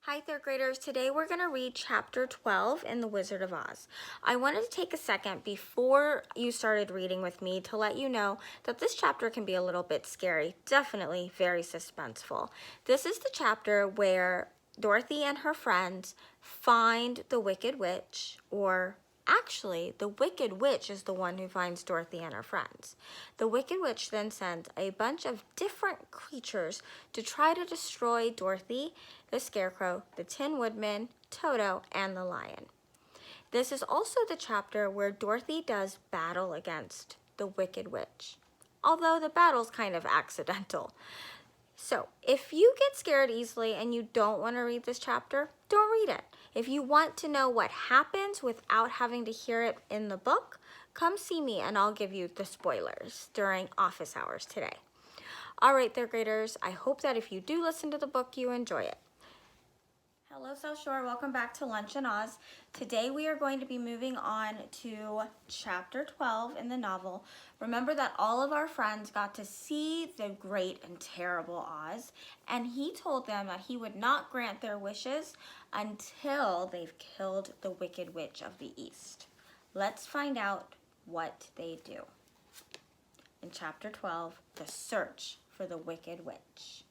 Hi, third graders. Today we're going to read chapter 12 in The Wizard of Oz. I wanted to take a second before you started reading with me to let you know that this chapter can be a little bit scary, definitely very suspenseful. This is the chapter where Dorothy and her friends find the Wicked Witch, or actually, the Wicked Witch is the one who finds Dorothy and her friends. The Wicked Witch then sends a bunch of different creatures to try to destroy Dorothy, the Scarecrow, the Tin Woodman, Toto, and the Lion. This is also the chapter where Dorothy does battle against the Wicked Witch, although the battle's kind of accidental. So, if you get scared easily and you don't want to read this chapter, don't read it. If you want to know what happens without having to hear it in the book, come see me and I'll give you the spoilers during office hours today. All right, third graders, I hope that if you do listen to the book, you enjoy it. Hello, South Shore. Welcome back to Lunch and Oz. Today we are going to be moving on to chapter 12 in the novel. Remember that all of our friends got to see the great and terrible Oz, and he told them that he would not grant their wishes until they've killed the Wicked Witch of the East. Let's find out what they do. In chapter 12, The Search for the Wicked Witch.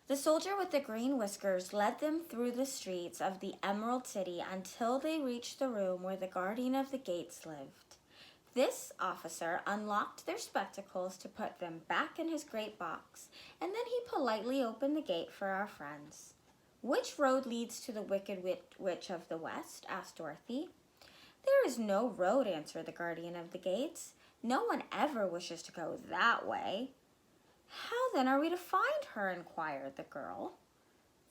The soldier with the green whiskers led them through the streets of the Emerald City until they reached the room where the guardian of the gates lived. This officer unlocked their spectacles to put them back in his great box, and then he politely opened the gate for our friends. "Which road leads to the Wicked Witch of the West?" asked Dorothy. "There is no road," answered the guardian of the gates. "No one ever wishes to go that way." "How then are we to find her?" inquired the girl.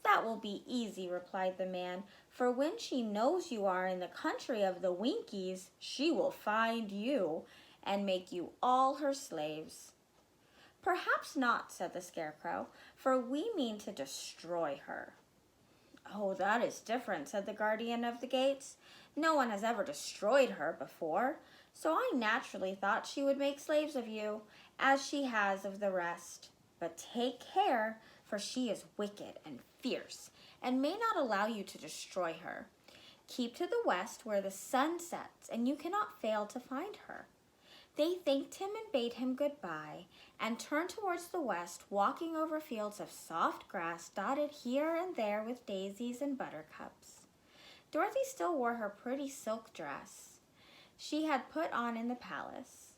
"That will be easy," replied the man, "for when she knows you are in the country of the Winkies, she will find you and make you all her slaves." "Perhaps not," said the Scarecrow, "for we mean to destroy her." "Oh, that is different," said the guardian of the gates. "No one has ever destroyed her before, so I naturally thought she would make slaves of you, as she has of the rest. But take care, for she is wicked and fierce, and may not allow you to destroy her. Keep to the west where the sun sets, and you cannot fail to find her." They thanked him and bade him goodbye, and turned towards the west, walking over fields of soft grass dotted here and there with daisies and buttercups. Dorothy still wore her pretty silk dress she had put on in the palace,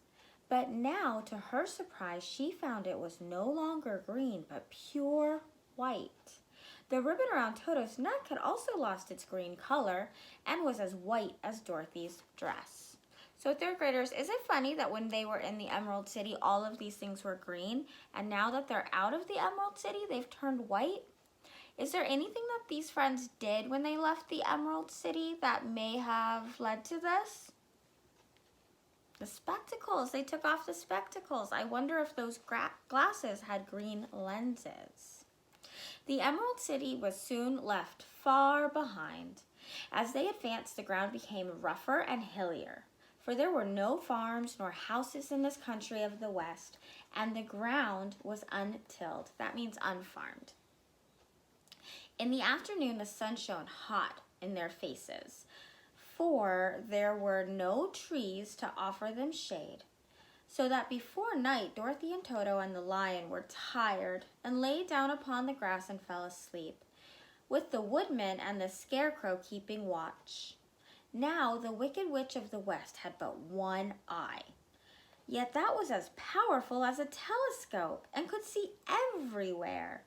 but now, to her surprise, she found it was no longer green, but pure white. The ribbon around Toto's neck had also lost its green color and was as white as Dorothy's dress. So third graders, is it funny that when they were in the Emerald City, all of these things were green, and now that they're out of the Emerald City, they've turned white? Is there anything that these friends did when they left the Emerald City that may have led to this? The spectacles. They took off the spectacles. I wonder if those glasses had green lenses. The Emerald City was soon left far behind. As they advanced, the ground became rougher and hillier, for there were no farms nor houses in this country of the West, and the ground was untilled. That means unfarmed. In the afternoon, the sun shone hot in their faces, for there were no trees to offer them shade, so that before night Dorothy and Toto and the Lion were tired and lay down upon the grass and fell asleep, with the Woodman and the Scarecrow keeping watch. Now the Wicked Witch of the West had but one eye, yet that was as powerful as a telescope and could see everywhere.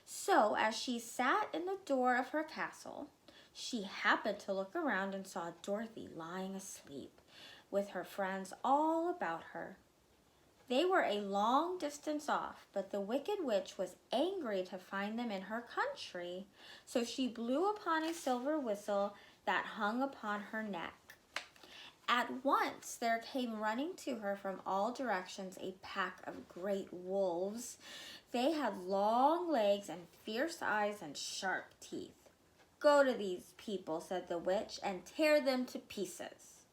So as she sat in the door of her castle, she happened to look around and saw Dorothy lying asleep, with her friends all about her. They were a long distance off, but the Wicked Witch was angry to find them in her country, so she blew upon a silver whistle that hung upon her neck. At once there came running to her from all directions a pack of great wolves. They had long legs and fierce eyes and sharp teeth. "Go to these people," said the witch, "and tear them to pieces."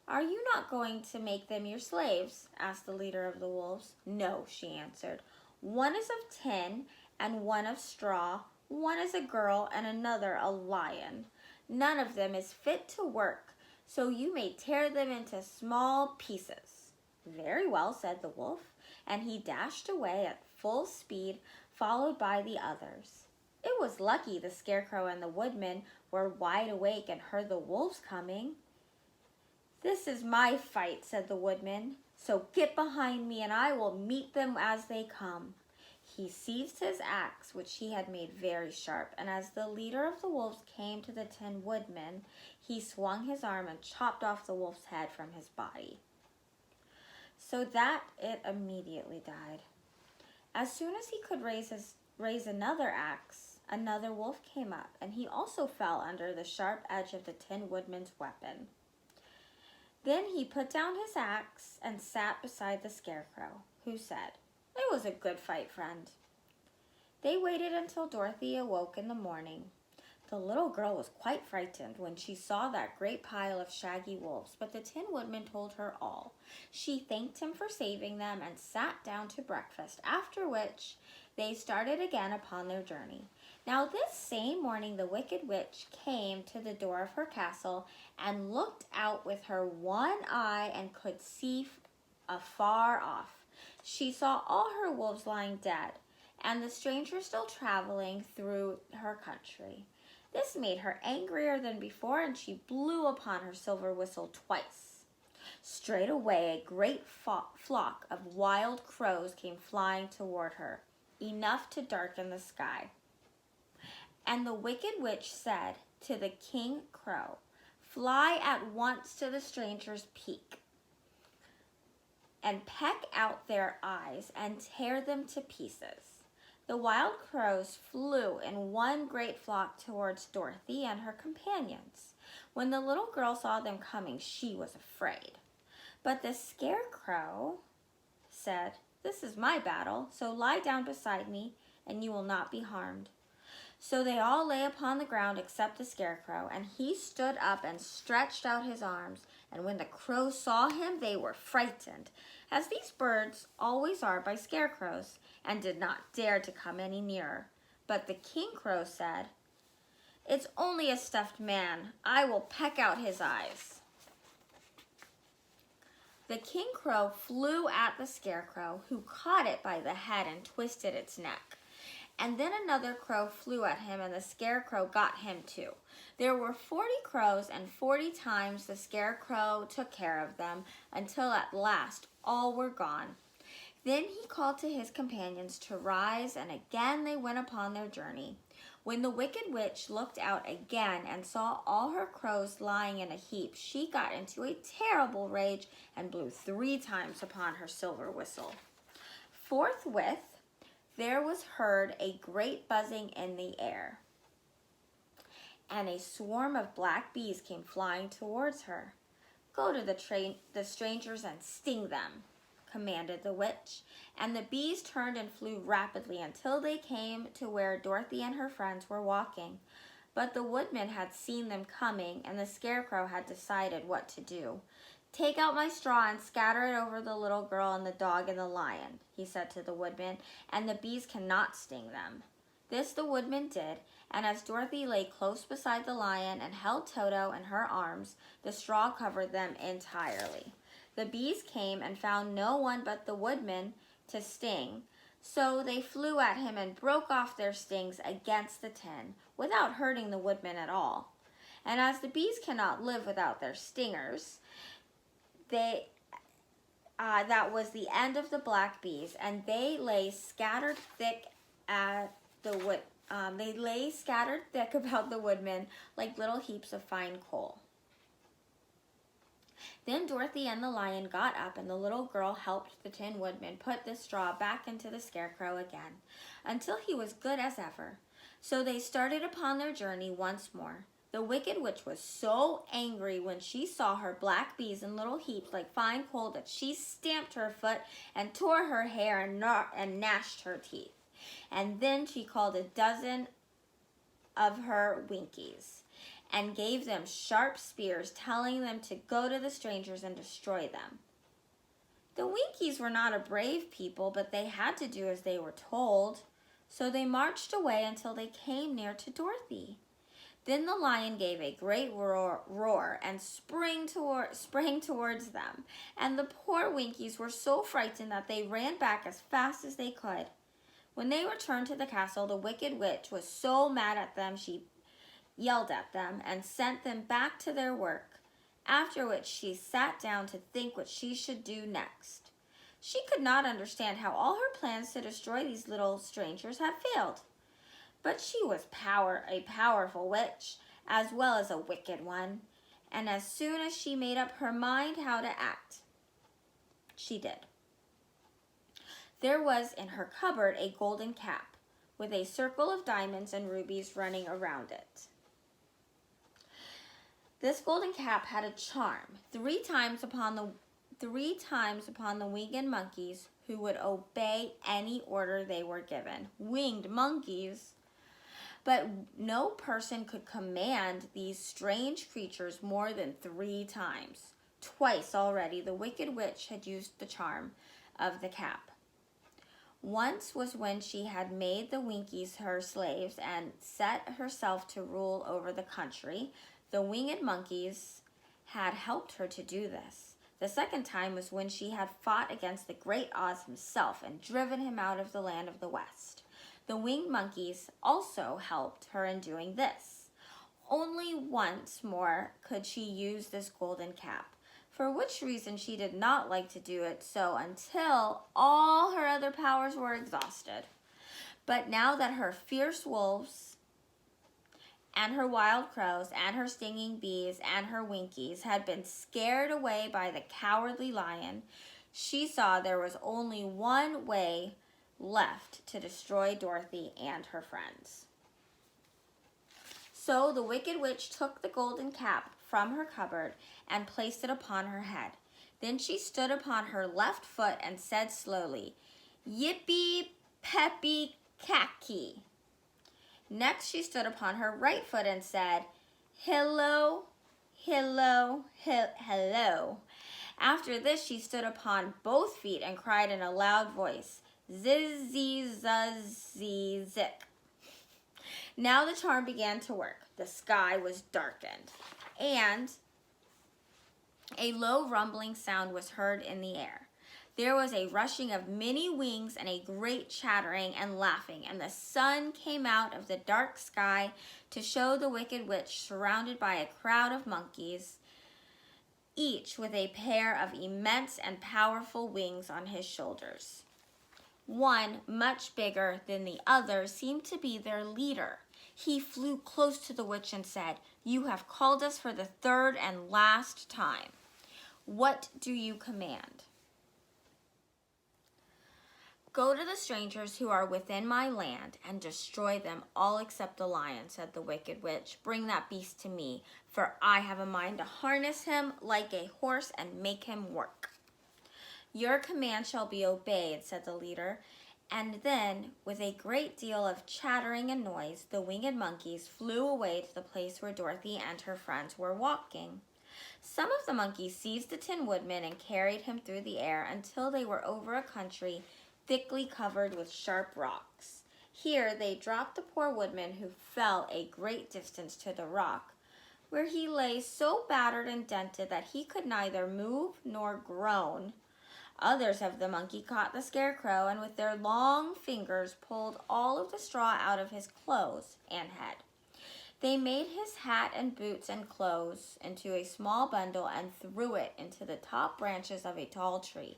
"Are you not going to make them your slaves?" asked the leader of the wolves. "No," she answered. "One is of tin and one of straw, One is a girl and another a lion. None of them is fit to work, so you may tear them into small pieces." "Very well," said the wolf, and he dashed away at full speed, followed by the others. It was lucky the Scarecrow and the Woodman were wide awake and heard the wolves coming. "This is my fight," said the Woodman, "so get behind me and I will meet them as they come." He seized his axe, which he had made very sharp, and as the leader of the wolves came to the Tin Woodman, he swung his arm and chopped off the wolf's head from his body, so that it immediately died. As soon as he could raise another axe, another wolf came up, and he also fell under the sharp edge of the Tin Woodman's weapon. Then he put down his axe and sat beside the Scarecrow, who said, "It was a good fight, friend." They waited until Dorothy awoke in the morning. The little girl was quite frightened when she saw that great pile of shaggy wolves, but the Tin Woodman told her all. She thanked him for saving them and sat down to breakfast, after which they started again upon their journey. Now this same morning the Wicked Witch came to the door of her castle and looked out with her one eye and could see afar off. She saw all her wolves lying dead, and the strangers still traveling through her country. This made her angrier than before, and she blew upon her silver whistle twice. Straightway a great flock of wild crows came flying toward her, enough to darken the sky. And the Wicked Witch said to the King Crow, "Fly at once to the stranger's peak and peck out their eyes and tear them to pieces." The wild crows flew in one great flock towards Dorothy and her companions. When the little girl saw them coming, she was afraid. But the Scarecrow said, "This is my battle, so lie down beside me and you will not be harmed." So they all lay upon the ground except the Scarecrow, and he stood up and stretched out his arms, and when the crows saw him, they were frightened, as these birds always are by scarecrows, and did not dare to come any nearer. But the King Crow said, "It's only a stuffed man. I will peck out his eyes." The King Crow flew at the Scarecrow, who caught it by the head and twisted its neck. And then another crow flew at him, and the Scarecrow got him too. There were 40 crows, and 40 times the Scarecrow took care of them, until at last all were gone. Then he called to his companions to rise, and again they went upon their journey. When the Wicked Witch looked out again and saw all her crows lying in a heap, she got into a terrible rage and blew 3 times upon her silver whistle. Forthwith, there was heard a great buzzing in the air, and a swarm of black bees came flying towards her. "Go to the strangers and sting them," commanded the witch, and the bees turned and flew rapidly until they came to where Dorothy and her friends were walking. But the Woodman had seen them coming, and the Scarecrow had decided what to do. "Take out my straw and scatter it over the little girl and the dog and the lion," he said to the Woodman, "and the bees cannot sting them." This the Woodman did, and as Dorothy lay close beside the lion and held Toto in her arms, the straw covered them entirely. The bees came and found no one but the Woodman to sting, so they flew at him and broke off their stings against the tin, without hurting the Woodman at all. And as the bees cannot live without their stingers, that was the end of the black bees, and they lay scattered thick about the Woodman like little heaps of fine coal. Then Dorothy and the lion got up, and the little girl helped the Tin Woodman put the straw back into the Scarecrow again, until he was good as ever. So they started upon their journey once more. The Wicked Witch was so angry when she saw her black bees in little heaps like fine coal that she stamped her foot and tore her hair and gnashed her teeth. And then she called a dozen of her Winkies and gave them sharp spears, telling them to go to the strangers and destroy them. The Winkies were not a brave people, but they had to do as they were told. So they marched away until they came near to Dorothy. Then the lion gave a great roar and sprang towards them. And the poor Winkies were so frightened that they ran back as fast as they could. When they returned to the castle, the Wicked Witch was so mad at them she yelled at them and sent them back to their work, after which she sat down to think what she should do next. She could not understand how all her plans to destroy these little strangers had failed. But she was a powerful witch, as well as a wicked one, and as soon as she made up her mind how to act, she did. There was in her cupboard a golden cap, with a circle of diamonds and rubies running around it. This golden cap had a charm, three times upon the winged monkeys who would obey any order they were given. Winged monkeys! But no person could command these strange creatures more than 3 times. Twice already the Wicked Witch had used the charm of the cap. Once was when she had made the Winkies her slaves and set herself to rule over the country. The winged monkeys had helped her to do this. The second time was when she had fought against the great Oz himself and driven him out of the land of the West. The winged monkeys also helped her in doing this. Only once more could she use this golden cap, for which reason she did not like to do it so until all her other powers were exhausted. But now that her fierce wolves and her wild crows and her stinging bees and her Winkies had been scared away by the cowardly lion, she saw there was only one way left to destroy Dorothy and her friends. So the Wicked Witch took the golden cap from her cupboard and placed it upon her head. Then she stood upon her left foot and said slowly, "Yippee peppy khaki." Next she stood upon her right foot and said, "Hello, hello, hello." After this she stood upon both feet and cried in a loud voice, "Zizzy zuzzy zick." Now the charm began to work. The sky was darkened, and a low rumbling sound was heard in the air. There was a rushing of many wings and a great chattering and laughing, and the sun came out of the dark sky to show the Wicked Witch surrounded by a crowd of monkeys, each with a pair of immense and powerful wings on his shoulders. One, much bigger than the other, seemed to be their leader. He flew close to the witch and said, "You have called us for the 3rd and last time. What do you command?" "Go to the strangers who are within my land and destroy them all except the lion," said the Wicked Witch. "Bring that beast to me, for I have a mind to harness him like a horse and make him work." "Your command shall be obeyed," said the leader. And then, with a great deal of chattering and noise, the winged monkeys flew away to the place where Dorothy and her friends were walking. Some of the monkeys seized the Tin Woodman and carried him through the air until they were over a country thickly covered with sharp rocks. Here they dropped the poor woodman, who fell a great distance to the rock, where he lay so battered and dented that he could neither move nor groan. Others of the monkey caught the Scarecrow and with their long fingers pulled all of the straw out of his clothes and head. They made his hat and boots and clothes into a small bundle and threw it into the top branches of a tall tree.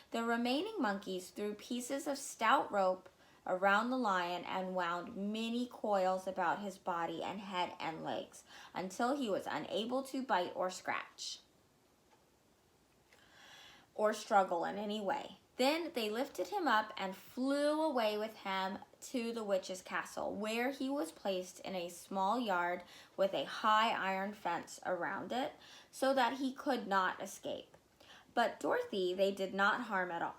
The remaining monkeys threw pieces of stout rope around the lion and wound many coils about his body and head and legs until he was unable to bite or scratch or struggle in any way. Then they lifted him up and flew away with him to the witch's castle, where he was placed in a small yard with a high iron fence around it so that he could not escape. But Dorothy they did not harm at all.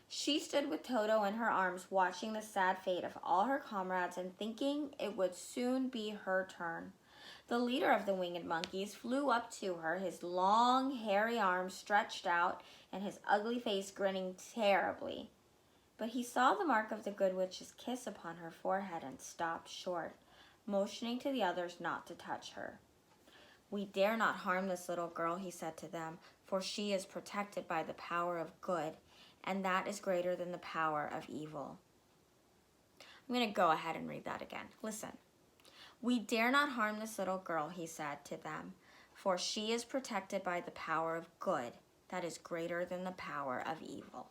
She stood with Toto in her arms, watching the sad fate of all her comrades and thinking it would soon be her turn. The leader of the winged monkeys flew up to her, his long, hairy arms stretched out and his ugly face grinning terribly. But he saw the mark of the good witch's kiss upon her forehead and stopped short, motioning to the others not to touch her. "We dare not harm this little girl," he said to them, "for she is protected by the power of good, and that is greater than the power of evil." I'm going to go ahead and read that again. Listen. "We dare not harm this little girl," he said to them, "for she is protected by the power of good, that is greater than the power of evil."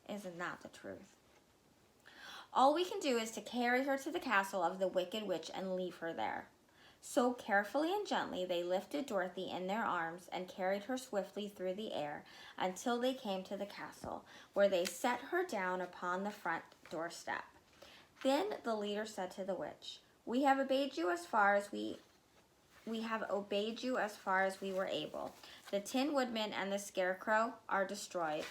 Isn't that the truth? All we can do is to carry her to the castle of the Wicked Witch and leave her there. So carefully and gently they lifted Dorothy in their arms and carried her swiftly through the air until they came to the castle, where they set her down upon the front doorstep. Then the leader said to the witch, "We have obeyed you as far as we were able. The Tin Woodman and the Scarecrow are destroyed,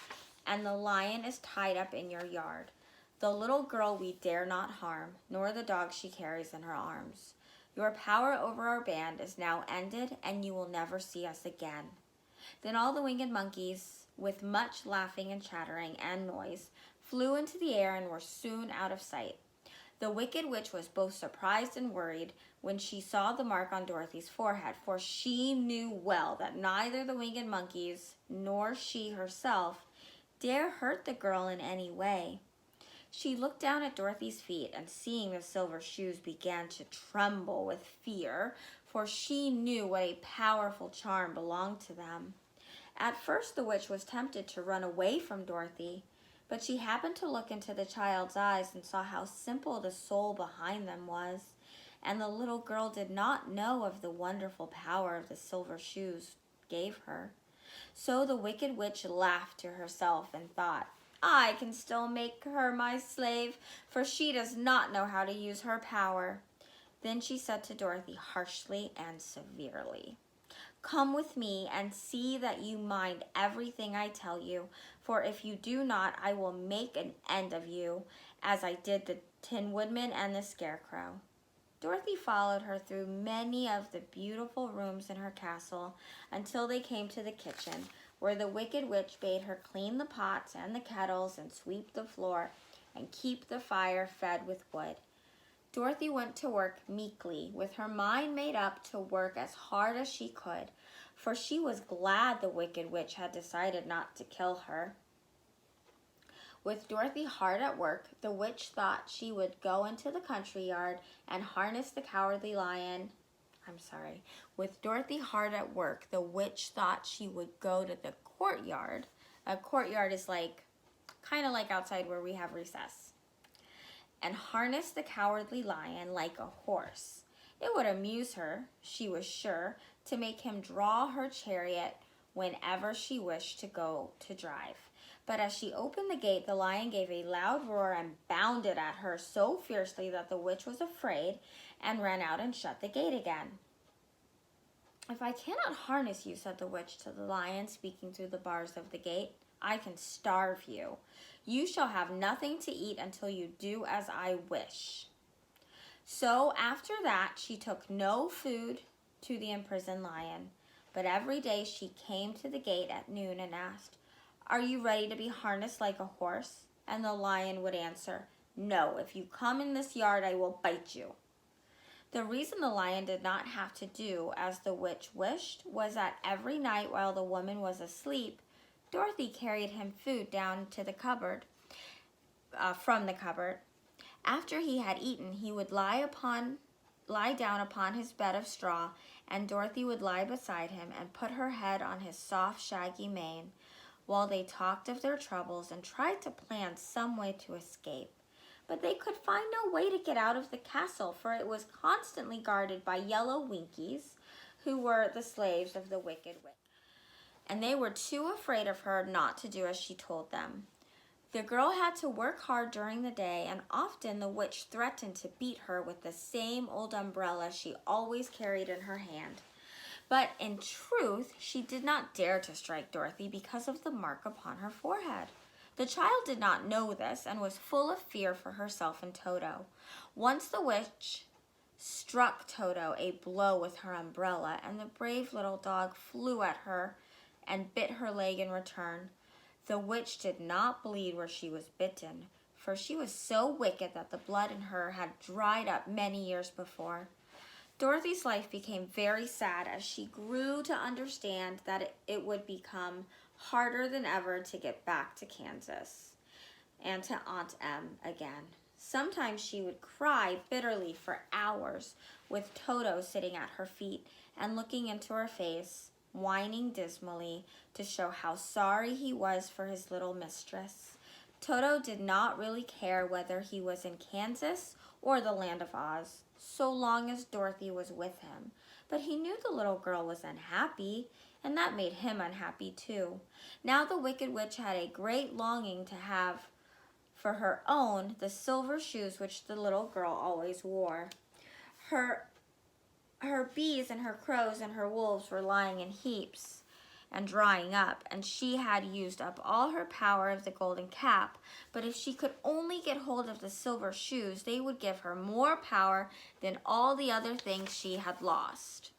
and the lion is tied up in your yard. The little girl we dare not harm, nor the dog she carries in her arms. Your power over our band is now ended, and you will never see us again." Then all the winged monkeys, with much laughing and chattering and noise, flew into the air and were soon out of sight. The Wicked Witch was both surprised and worried when she saw the mark on Dorothy's forehead, for she knew well that neither the winged monkeys nor she herself dare hurt the girl in any way. She looked down at Dorothy's feet, and seeing the silver shoes began to tremble with fear, for she knew what a powerful charm belonged to them. At first the witch was tempted to run away from Dorothy, but she happened to look into the child's eyes and saw how simple the soul behind them was, and the little girl did not know of the wonderful power of the silver shoes gave her. So the Wicked Witch laughed to herself and thought, "I can still make her my slave, for she does not know how to use her power." Then she said to Dorothy harshly and severely, "Come with me and see that you mind everything I tell you, for if you do not, I will make an end of you, as I did the Tin Woodman and the Scarecrow." Dorothy followed her through many of the beautiful rooms in her castle until they came to the kitchen, where the Wicked Witch bade her clean the pots and the kettles and sweep the floor and keep the fire fed with wood. Dorothy went to work meekly, with her mind made up to work as hard as she could, for she was glad the Wicked Witch had decided not to kill her. With Dorothy hard at work, the witch thought she would go into the country yard and harness the Cowardly Lion. With Dorothy hard at work, the witch thought she would go to the courtyard. A courtyard is kind of like outside where we have recess. And harness the Cowardly Lion like a horse. It would amuse her, she was sure, to make him draw her chariot whenever she wished to go to drive. But as she opened the gate, the lion gave a loud roar and bounded at her so fiercely that the witch was afraid and ran out and shut the gate again. "If I cannot harness you," said the witch to the lion, speaking through the bars of the gate, "I can starve you. You shall have nothing to eat until you do as I wish." So after that, she took no food to the imprisoned lion, but every day she came to the gate at noon and asked, "Are you ready to be harnessed like a horse?" And the lion would answer, "No, if you come in this yard, I will bite you." The reason the lion did not have to do as the witch wished was that every night while the woman was asleep, Dorothy carried him food down to the cupboard, from the cupboard. After he had eaten, he would lie down upon his bed of straw, and Dorothy would lie beside him and put her head on his soft, shaggy mane, while they talked of their troubles and tried to plan some way to escape. But they could find no way to get out of the castle, for it was constantly guarded by yellow Winkies, who were the slaves of the Wicked Witch. And they were too afraid of her not to do as she told them. The girl had to work hard during the day, and often the witch threatened to beat her with the same old umbrella she always carried in her hand. But in truth, she did not dare to strike Dorothy because of the mark upon her forehead. The child did not know this and was full of fear for herself and Toto. Once the witch struck Toto a blow with her umbrella, and the brave little dog flew at her and bit her leg in return. The witch did not bleed where she was bitten, for she was so wicked that the blood in her had dried up many years before. Dorothy's life became very sad as she grew to understand that it would become harder than ever to get back to Kansas and to Aunt Em again. Sometimes she would cry bitterly for hours with Toto sitting at her feet and looking into her face, whining dismally to show how sorry he was for his little mistress. Toto did not really care whether he was in Kansas or the land of Oz, so long as Dorothy was with him. But he knew the little girl was unhappy, and that made him unhappy too. Now the Wicked Witch had a great longing to have for her own the silver shoes which the little girl always wore. Her bees and her crows and her wolves were lying in heaps and drying up, and she had used up all her power of the golden cap. But if she could only get hold of the silver shoes, they would give her more power than all the other things she had lost.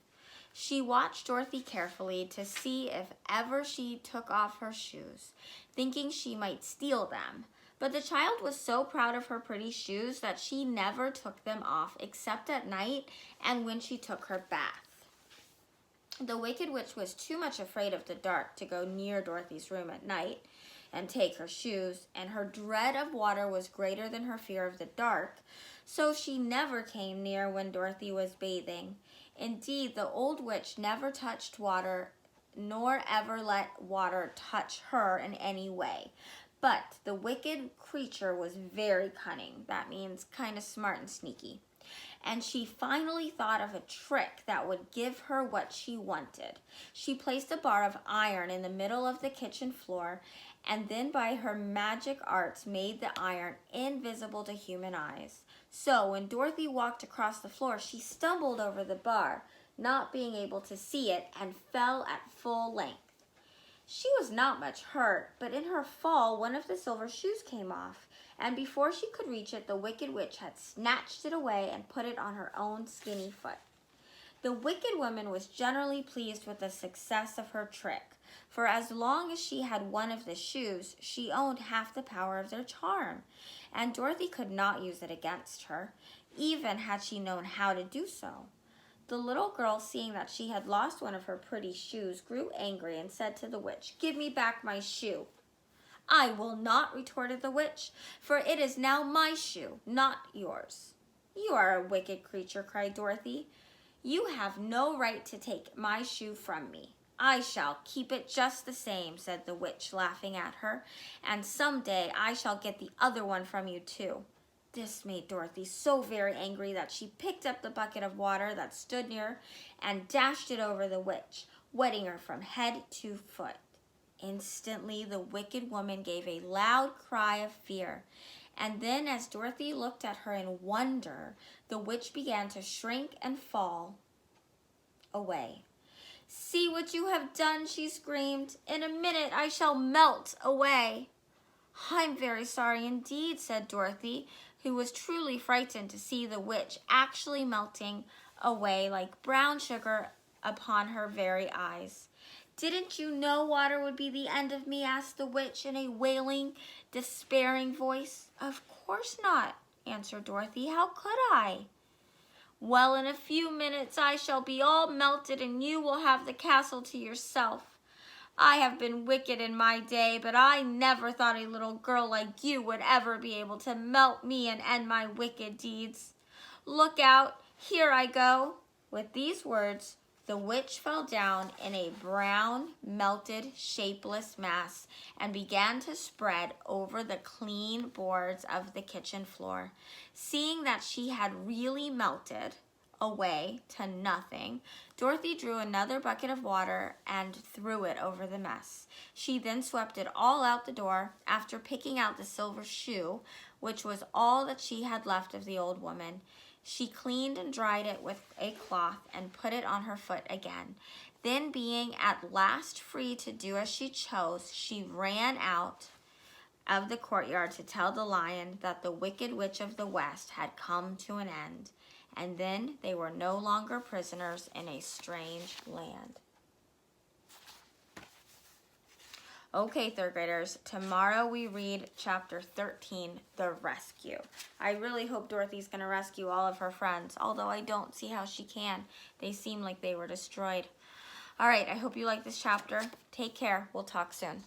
She watched Dorothy carefully to see if ever she took off her shoes, thinking she might steal them. But the child was so proud of her pretty shoes that she never took them off except at night and when she took her bath. The Wicked Witch was too much afraid of the dark to go near Dorothy's room at night and take her shoes, and her dread of water was greater than her fear of the dark, so she never came near when Dorothy was bathing. Indeed, the old witch never touched water, nor ever let water touch her in any way. But the wicked creature was very cunning. That means kind of smart and sneaky. And she finally thought of a trick that would give her what she wanted. She placed a bar of iron in the middle of the kitchen floor, and then by her magic arts made the iron invisible to human eyes. So when Dorothy walked across the floor, she stumbled over the bar, not being able to see it, and fell at full length. She was not much hurt, but in her fall, one of the silver shoes came off, and before she could reach it, the Wicked Witch had snatched it away and put it on her own skinny foot. The Wicked Woman was generally pleased with the success of her trick, for as long as she had one of the shoes, she owned half the power of their charm, and Dorothy could not use it against her, even had she known how to do so. The little girl, seeing that she had lost one of her pretty shoes, grew angry and said to the witch, "Give me back my shoe." "I will not," retorted the witch, "for it is now my shoe, not yours." "You are a wicked creature," cried Dorothy. "You have no right to take my shoe from me." "I shall keep it just the same," said the witch, laughing at her, "and someday I shall get the other one from you too." This made Dorothy so very angry that she picked up the bucket of water that stood near and dashed it over the witch, wetting her from head to foot. Instantly, the wicked woman gave a loud cry of fear, and then as Dorothy looked at her in wonder, the witch began to shrink and fall away. "See what you have done," she screamed. "In a minute I shall melt away." "I'm very sorry indeed," said Dorothy, who was truly frightened to see the witch actually melting away like brown sugar upon her very eyes. "Didn't you know water would be the end of me?" asked the witch in a wailing, despairing voice. "Of course not," answered Dorothy. "How could I?" "Well, in a few minutes I shall be all melted and you will have the castle to yourself. I have been wicked in my day, but I never thought a little girl like you would ever be able to melt me and end my wicked deeds. Look out, here I go." With these words, the witch fell down in a brown, melted, shapeless mass and began to spread over the clean boards of the kitchen floor. Seeing that she had really melted away to nothing, Dorothy drew another bucket of water and threw it over the mess. She then swept it all out the door after picking out the silver shoe, which was all that she had left of the old woman. She cleaned and dried it with a cloth and put it on her foot again. Then, being at last free to do as she chose, she ran out of the courtyard to tell the lion that the Wicked Witch of the West had come to an end, and then they were no longer prisoners in a strange land. Okay, third graders, tomorrow we read chapter 13, The Rescue. I really hope Dorothy's going to rescue all of her friends, although I don't see how she can. They seem like they were destroyed. All right, I hope you like this chapter. Take care. We'll talk soon.